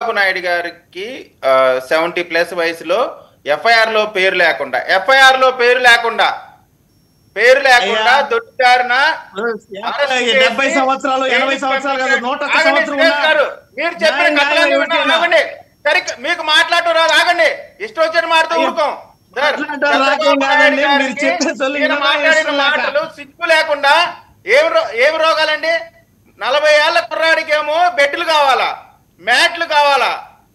చంద్రబాబు నాయుడు గారికి 70+ వయసులో ఎఫ్ఐఆర్ లో పేరు లేకుండా దొడ్డిదారిన 70 సంవత్సరాలు 80 సంవత్సరాలు కాదు 101 సంవత్సరాలు మీరు చెప్పిన కథలన్నీ వినాలండి. మీకు మాట్లాడటం రాదు, ఆగండి. ఇష్టం వచ్చిన మాటతో ఊరుకోం సార్. మాట్లాడిన మాటలు సిగ్గు లేకుండా ఏమి రోగాలండి? 40 ఏళ్ల కుర్రాడికేమో బెడ్లు కావాలా, మ్యాట్లు కావాలా,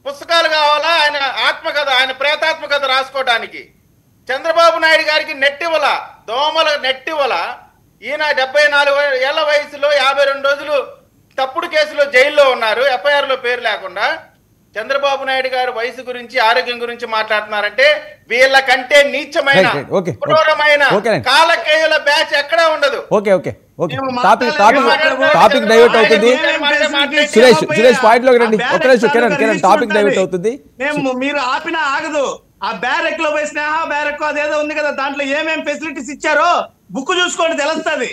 పుస్తకాలు కావాలా, ఆయన ఆత్మకథ, ఆయన ప్రేతాత్మకథ రాసుకోవడానికి. చంద్రబాబు నాయుడు గారికి నెట్టివల, దోమల నెట్టివల. ఈయన 74 ఏళ్ల వయసులో 52 రోజులు తప్పుడు కేసులో జైల్లో ఉన్నారు, ఎఫ్ఐఆర్ లో పేరు లేకుండా. చంద్రబాబు నాయుడు గారు వయసు గురించి, ఆరోగ్యం గురించి మాట్లాడుతున్నారంటే వీళ్ళకంటే నీచమైన, క్రూరమైన కాలకేయుల బ్యాచ్ ఎక్కడా ఉండదు. టాపిక్ డైవర్ట్ అవుతుంది. సురేష్ పాయింట్ లోకి రండి. కిరణ్ టాపిక్ డైవర్ట్ అవుతుంది. మీరు ఆపినా ఆగదు. ఆ బ్యారెక్ లో పోయి స్నేహ బ్యారెక్ అదేదో ఉంది కదా, దాంట్లో ఏమేం ఫెసిలిటీస్ ఇచ్చారో బుక్ చూసుకోండి, తెలుస్తుంది.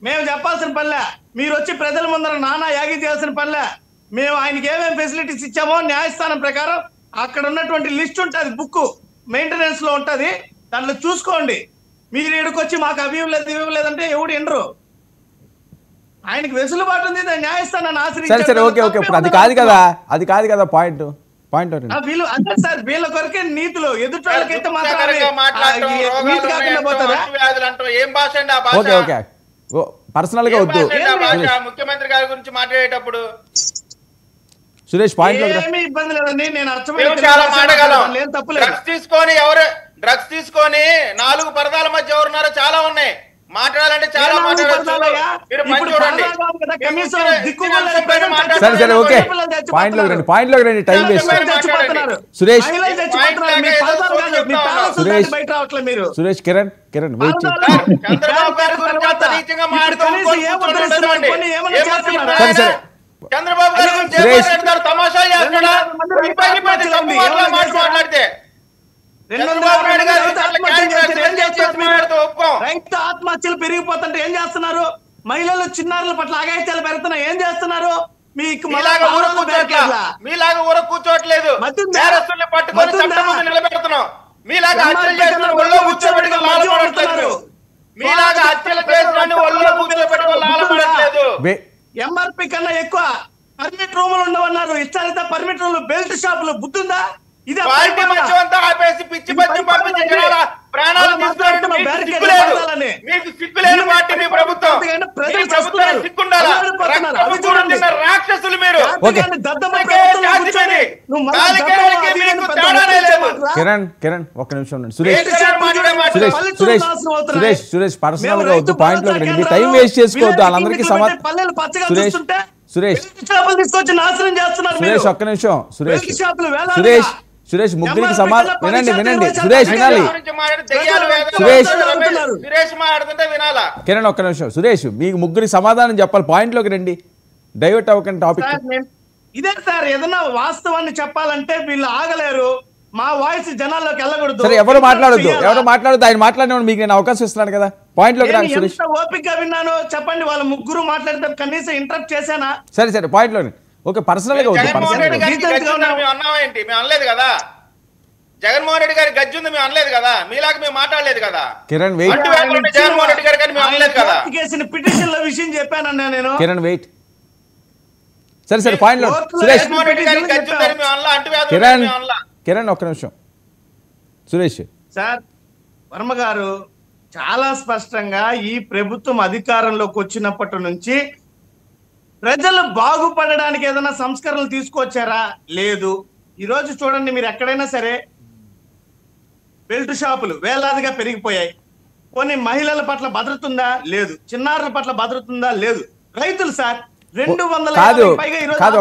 మేము చెప్పాల్సిన పనిలే, మీరు వచ్చి ప్రజల ముందర నానా యాగి చేయాల్సిన పనిలే. మేము ఆయనకి ఏమేమి ఫెసిలిటీస్ ఇచ్చామో న్యాయస్థానం ప్రకారం అక్కడ ఉన్నటువంటి లిస్ట్ ఉంటుంది, బుక్ మెయింటెనెన్స్ లో ఉంటది, దాంట్లో చూసుకోండి. మీరు ఇక్కడికి మాకు అవి ఇవ్వలేదంటే ఎవడు ఎండరు. ఆయనకి వెసులుబాటు ఉంది, న్యాయస్థానాన్ని ఆశ్రయించారు. అది కాదు కదా పాయింట్. వీళ్ళు అంతే సార్, వీళ్ళ కొరకే నీతులు. ఎదుటోళ్ళకైతే పర్సనల్ గా వద్దు. ముఖ్యమంత్రి గారి గురించి మాట్లాడేటప్పుడు సురేష్ పాయింట్ ఏమీ ఇబ్బంది లేదండి, నేను డ్రగ్స్ తీసుకొని 4 పరదాల మధ్య ఎవరున్నారో చాలా ఉన్నాయి. మాట్లాడాలంటే చాలా సురేష్ కిరణ్ చంద్రబాబు గారి గురించి తమాషాలు చేస్తాడా? మాట్లాడితే రైతు ఆత్మహత్యలు పెరిగిపోతుంటే ఏం చేస్తున్నారు? మహిళలు చిన్నారుల పట్ల అఘాయిత్యాలు పెరుగుతున్నాయి, ఏం చేస్తున్నారు? మీలాగా ఊర కూర్చోట్లేదు, పట్టుకొని నిలబెడుతున్నాం. మీలాగా హత్యలు చేస్తున్న ఒళ్ళో కూర్చోబెట్టుకుని లాలపడట్లేదు. మీలాగా హత్యలు చేస్తున్న ఒళ్ళో కూర్చోబెట్టుకుని లాలపడట్లేదు. ఎంఆర్పి కన్నా ఎక్కువ పర్మిట్ రూములు ఉండవన్నారు, ఇష్టాలైతే పర్మిట్ రూములు, బెల్ట్ షాపులు. బుద్ధుందా? ఇది ఆపేసి పిచ్చి పచ్చి పంపించి ప్రాణాలు మీకు సిగ్గులేని పార్టీ మీ ప్రభుత్వం. రాక్షసులు మీరు. కిరణ్ ఒక్క నిమిషం. సురేష్ పర్సనల్ గా వద్దు, పాయింట్ లో రండి. టైం వేస్ట్ చేసుకోవద్దు. వాళ్ళందరికీ సురేష్ ఒక్క నిమిషం. సురేష్ ముగ్గురికి సమాధానం వినండి. సురేష్ వినాలి. కిరణ్ ఒక్క నిమిషం. సురేష్ మీకు ముగ్గురికి సమాధానం చెప్పాలి, పాయింట్ లోకి రండి, డైవర్ట్ అవ్వకండి టాపిక్. ఇదే సార్, ఏదన్నా వాస్తవాన్ని చెప్పాలంటే వీళ్ళు ఆగలేరు. మా వాయిస్ జనాల్లోకి వెళ్ళకూడదు. సరే, ఎవరు మాట్లాడొద్దు. ఆయన మాట్లాడిన మీకు నేను అవకాశం ఇస్తున్నాను కదా, పాయింట్ లోకి రండి. సురేష్ ఓపిక విన్నాను, చెప్పండి. వాళ్ళ ముగ్గురు మాట్లాడితే కనీసం ఇంటరప్ట్ చేశానా? సరే పాయింట్ లోకి. ఓకే, పర్సనల్ గా అనలేదు కదా, జగన్మోహన్ రెడ్డి గారి గజ్జి ఉంది మేము అనలేదు కదా, మీలాగా మేము మాట్లాడలేదు కదా. కిరణ్ వెయిట్. జగన్మోహన్ రెడ్డి గారు కానీ మేము అనలేదు కదా. పిటిషన్ల విషయం చెప్పానన్నా నేను. కిరణ్ వెయిట్. సరే పాయింట్ లో. కిరణ్ ఒక్క నిమిషం. సురేష్ సార్, వర్మ గారు చాలా స్పష్టంగా ఈ ప్రభుత్వం అధికారంలోకి వచ్చినప్పటి నుంచి ప్రజలు బాగుపడడానికి ఏదైనా సంస్కరణలు తీసుకొచ్చారా? లేదు. ఈ రోజు చూడండి, మీరు ఎక్కడైనా సరే బెల్ట్ షాపులు వేలాదిగా పెరిగిపోయాయి. కొన్ని మహిళల పట్ల భద్రత ఉందా? లేదు. చిన్నారుల పట్ల భద్రత ఉందా? లేదు. రైతులు సార్ 200 కాదు.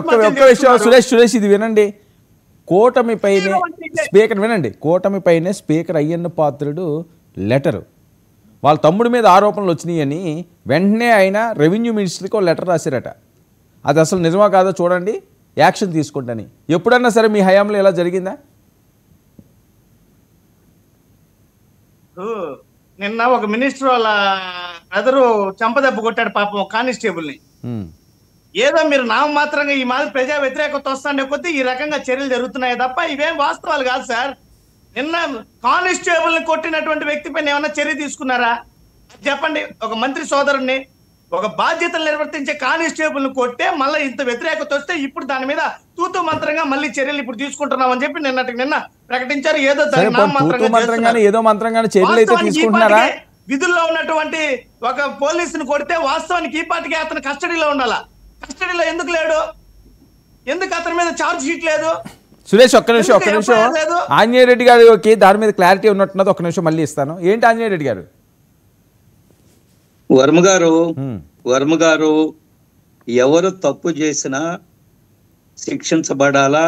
ఒక్క విషయం సురేష్ ఇది వినండి. కూటమిపైనే స్పీకర్ అయ్యన్న పాత్రుడు లెటర్, వాళ్ళ తమ్ముడి మీద ఆరోపణలు వచ్చినాయని వెంటనే ఆయన రెవెన్యూ మినిస్టర్కి ఒక లెటర్ రాశారట. అది అసలు నిజమా కాదో చూడండి, యాక్షన్ తీసుకుంటాని. ఎప్పుడన్నా సరే మీ హయాంలో ఇలా జరిగిందా? నిన్న ఒక మినిస్టర్ వాళ్ళ బ్రదరు చంపదెబ్బ కొట్టాడు పాపం కానిస్టేబుల్ ని. ఏదో మీరు నామమాత్రంగా ఈ మాదిరి ప్రజా వ్యతిరేకత వస్తుండే కొద్దీ ఈ రకంగా చర్యలు జరుగుతున్నాయి తప్ప ఇవేం వాస్తవాలు కాదు సార్. నిన్న కానిస్టేబుల్ ని కొట్టినటువంటి వ్యక్తి పైన ఏమన్నా చర్య తీసుకున్నారా చెప్పండి? ఒక మంత్రి సోదరుణ్ణి, ఒక బాధ్యతలు నిర్వర్తించే కానిస్టేబుల్ ని కొట్టే మళ్ళీ ఇంత వ్యతిరేకత వస్తే ఇప్పుడు దాని మీద తూతు మంత్రంగా మళ్ళీ చర్యలు ఇప్పుడు తీసుకుంటున్నామని చెప్పి నిన్న ప్రకటించారు. ఏదో సరే, తూతూ మంత్రంగానే ఏదో మంత్రంగానే చర్యలు అయితే తీసుకుంటున్నారా? విధుల్లో ఉన్నటువంటి ఒక పోలీసుని కొడితే వాస్తవానికి ఈ పాటికి అతను కస్టడీలో ఉండాలా. కస్టడీలో ఎందుకు లేడు? ఎందుకు అతని మీద ఛార్జ్ షీట్ లేదు? సురేష్ ఒక్క నిమిషం ఆంజనేయ రెడ్డి గారికి దాని మీద క్లారిటీ ఉన్నట్టున్నది. ఒక్క నిమిషం మళ్ళీ ఇస్తాను. ఏంటి ఆంజనేయ రెడ్డి గారు? వర్మ గారు ఎవరు తప్పు చేసినా శిక్షించబడాలా.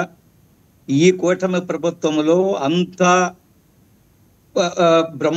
ఈ కూటమి ప్రభుత్వంలో అంతా